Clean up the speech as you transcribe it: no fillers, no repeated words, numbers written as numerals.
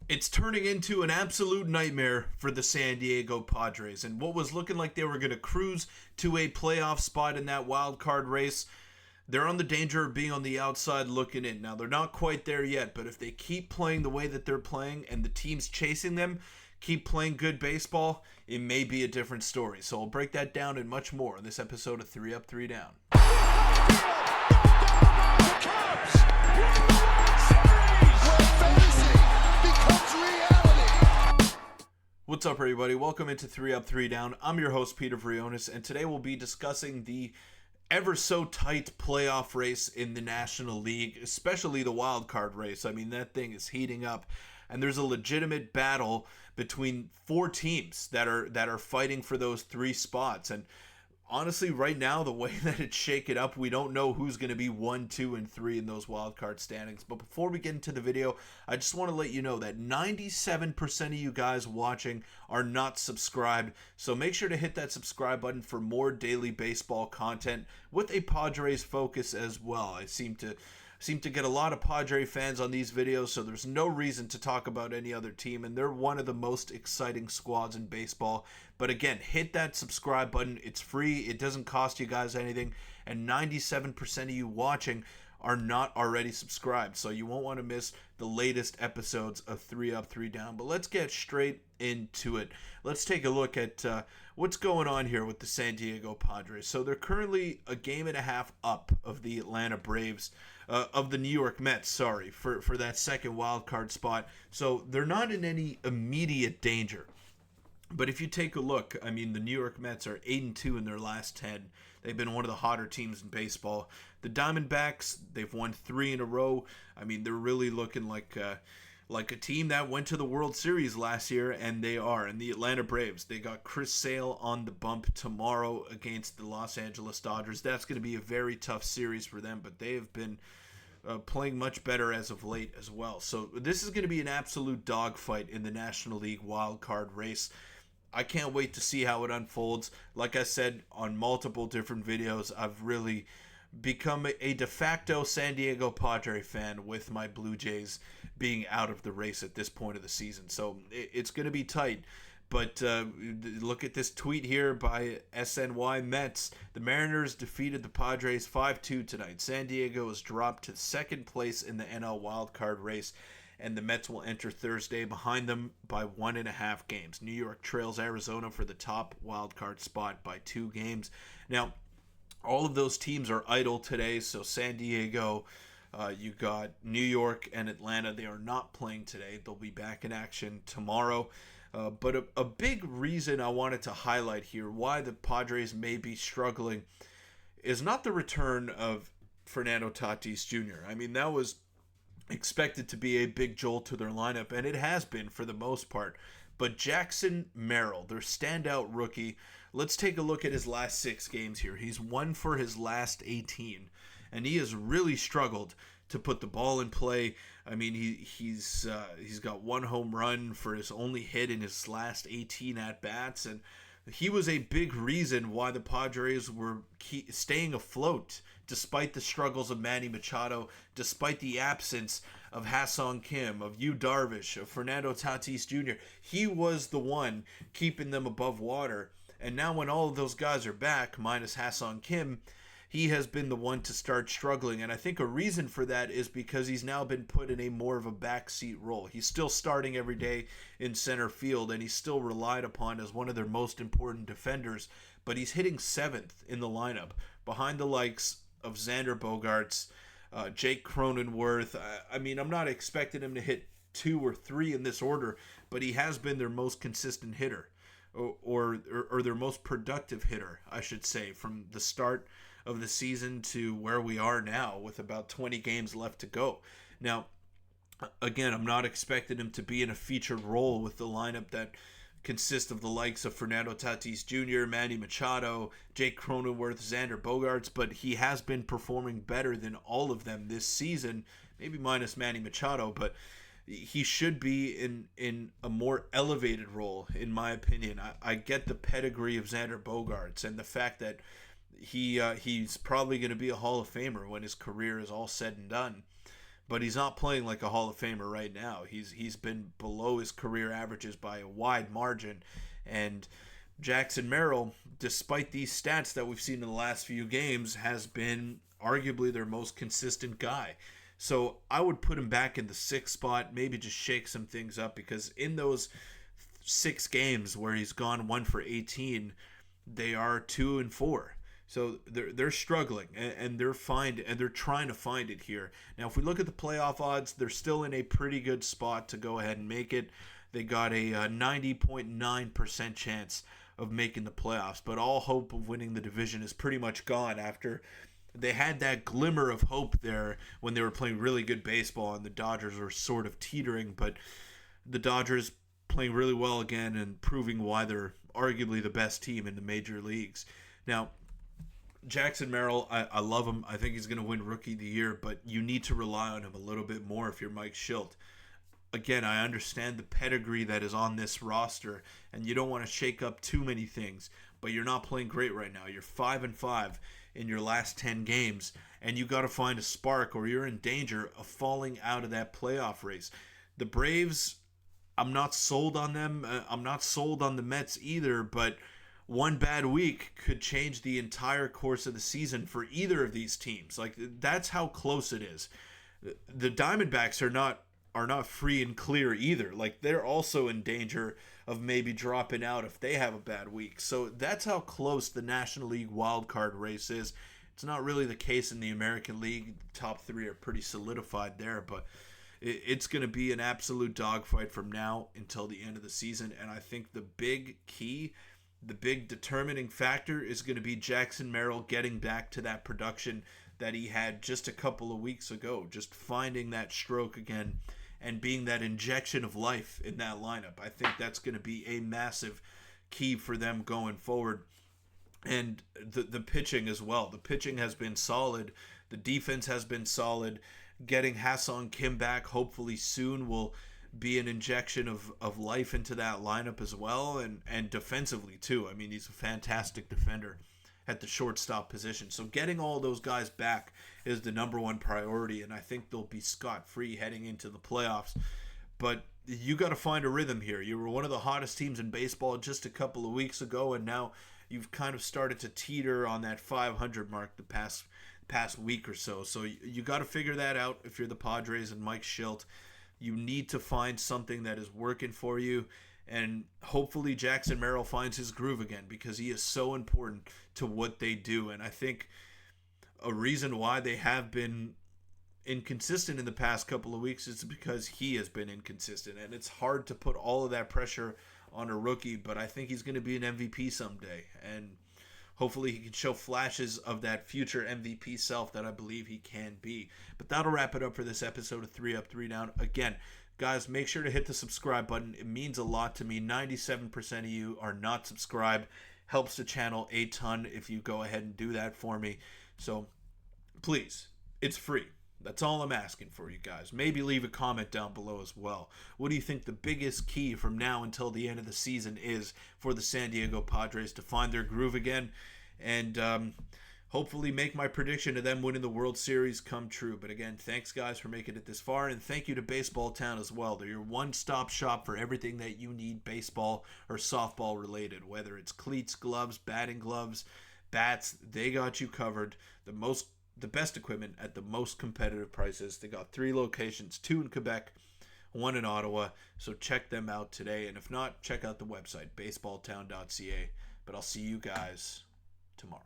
It's turning into an absolute nightmare for the San Diego Padres. And what was looking like they were going to cruise to a playoff spot in that wild card race, they're on the danger of being on the outside looking in. Now, they're not quite there yet, but if they keep playing the way that they're playing and the teams chasing them keep playing good baseball, it may be a different story. So I'll break that down and much more in this episode of 3 Up, 3 Down. What's up, everybody? Welcome into 3 Up, 3 Down. I'm your host, Peter Vryonis, and today we'll be discussing the ever so tight playoff race in the National League, especially the wild card race. I mean, that thing is heating up, and there's a legitimate battle between four teams that are fighting for those three spots. And honestly, right now, the way that it's shaken up, we don't know who's going to be 1, 2, and 3 in those wild card standings. But before we get into the video, I just want to let you know that 97% of you guys watching are not subscribed. So make sure to hit that subscribe button for more daily baseball content with a Padres focus as well. I seem to get a lot of Padre fans on these videos, so there's no reason to talk about any other team, and they're one of the most exciting squads in baseball. But again, hit that subscribe button. It's free. It doesn't cost you guys anything, and 97% of you watching are not already subscribed, so you won't want to miss the latest episodes of 3 Up, 3 Down. But let's get straight into it. Let's take a look at what's going on here with the San Diego Padres. So they're currently a game and a half up of the Atlanta Braves, of the New York Mets, for that second wild card spot. So they're not in any immediate danger. But if you take a look, I mean, the New York Mets are 8-2 in their last 10. They've been one of the hotter teams in baseball. The Diamondbacks, they've won 3 in a row. I mean, they're really looking like a team that went to the World Series last year, and they are. And the Atlanta Braves, they got Chris Sale on the bump tomorrow against the Los Angeles Dodgers. That's going to be a very tough series for them, but they have been playing much better as of late as well. So this is going to be an absolute dogfight in the National League wild card race. I can't wait to see how it unfolds. Like I said on multiple different videos, I've really become a de facto San Diego Padre fan with my Blue Jays being out of the race at this point of the season. So it's going to be tight. But look at this tweet here by SNY Mets. The Mariners defeated the Padres 5-2 tonight. San Diego is dropped to second place in the NL wildcard race, and the Mets will enter Thursday behind them by 1.5 games. New York trails Arizona for the top wildcard spot by 2 games. Now, all of those teams are idle today, so San Diego, you got New York and Atlanta. They are not playing today. They'll be back in action tomorrow. But a big reason I wanted to highlight here why the Padres may be struggling is not the return of Fernando Tatis Jr. I mean, that was expected to be a big jolt to their lineup, and it has been for the most part. But Jackson Merill, their standout rookie, let's take a look at his last 6 games here. He's 1 for his last 18, and he has really struggled to put the ball in play. I mean, he's got 1 home run for his only hit in his last 18 at-bats, and he was a big reason why the Padres were staying afloat despite the struggles of Manny Machado, despite the absence of Ha-Seong Kim, of Yu Darvish, of Fernando Tatis Jr. He was the one keeping them above water. And now when all of those guys are back, minus Ha-Seong Kim, he has been the one to start struggling. And I think a reason for that is because he's now been put in a more of a backseat role. He's still starting every day in center field, and he's still relied upon as one of their most important defenders. But he's hitting 7th in the lineup, behind the likes of Xander Bogaerts, Jake Cronenworth. I mean, I'm not expecting him to hit 2 or 3 in this order, but he has been their most consistent hitter, or their most productive hitter, I should say, from the start of the season to where we are now with about 20 games left to go. Now, again, I'm not expecting him to be in a featured role with the lineup that consists of the likes of Fernando Tatis Jr., Manny Machado, Jake Cronenworth, Xander Bogaerts, but he has been performing better than all of them this season, maybe minus Manny Machado, but he should be in a more elevated role, in my opinion. I get the pedigree of Xander Bogaerts and the fact that he's probably going to be a Hall of Famer when his career is all said and done. but he's not playing like a Hall of Famer right now. He's been below his career averages by a wide margin, and Jackson Merill, despite these stats that we've seen in the last few games, has been arguably their most consistent guy. So I would put him back in the sixth spot, maybe just shake some things up, because in those 6 games where he's gone 1 for 18, they are 2-4. So they're struggling, and they're trying to find it here. Now, if we look at the playoff odds, they're still in a pretty good spot to go ahead and make it. They got a 90.9% chance of making the playoffs, but all hope of winning the division is pretty much gone after they had that glimmer of hope there when they were playing really good baseball and the Dodgers were sort of teetering, but the Dodgers playing really well again and proving why they're arguably the best team in the major leagues. Now, Jackson Merill, I love him. I think he's going to win Rookie of the Year, but you need to rely on him a little bit more if you're Mike Shildt. Again, I understand the pedigree that is on this roster, and you don't want to shake up too many things, but you're not playing great right now. You're 5-5 in your last 10 games, and you got to find a spark or you're in danger of falling out of that playoff race. The Braves, I'm not sold on them. I'm not sold on the Mets either, but one bad week could change the entire course of the season for either of these teams. Like, that's how close it is. The Diamondbacks are not free and clear either. Like, they're also in danger of maybe dropping out if they have a bad week. So that's how close the National League wildcard race is. It's not really the case in the American League. The top 3 are pretty solidified there, but it's going to be an absolute dogfight from now until the end of the season. And I think the big key, the big determining factor is going to be Jackson Merill getting back to that production that he had just a couple of weeks ago, just finding that stroke again and being that injection of life in that lineup. I think that's going to be a massive key for them going forward. And the pitching as well. The pitching has been solid. The defense has been solid. Getting Ha-Seong Kim back hopefully soon will be an injection of life into that lineup as well, and defensively too. I mean, he's a fantastic defender at the shortstop position. So getting all those guys back is the number one priority, and I think they'll be scot-free heading into the playoffs. But you got to find a rhythm here. You were one of the hottest teams in baseball just a couple of weeks ago, and now you've kind of started to teeter on that 500 mark the past week or so. So you got to figure that out if you're the Padres and Mike Shildt. You need to find something that is working for you. And hopefully Jackson Merill finds his groove again, because he is so important to what they do. And I think a reason why they have been inconsistent in the past couple of weeks is because he has been inconsistent. And it's hard to put all of that pressure on a rookie, but I think he's going to be an MVP someday. And hopefully he can show flashes of that future MVP self that I believe he can be. But that'll wrap it up for this episode of 3 Up, 3 Down. Again, guys, make sure to hit the subscribe button. It means a lot to me. 97% of you are not subscribed. Helps the channel a ton if you go ahead and do that for me. So please, it's free. That's all I'm asking for you guys. Maybe leave a comment down below as well. What do you think the biggest key from now until the end of the season is for the San Diego Padres to find their groove again and hopefully make my prediction of them winning the World Series come true? But again, thanks guys for making it this far, and thank you to Baseball Town as well. They're your one-stop shop for everything that you need baseball or softball related, whether it's cleats, gloves, batting gloves, bats. They got you covered. The best equipment at the most competitive prices. They got 3 locations, 2 in Quebec, 1 in Ottawa. So check them out today. And if not, check out the website, baseballtown.ca. But I'll see you guys tomorrow.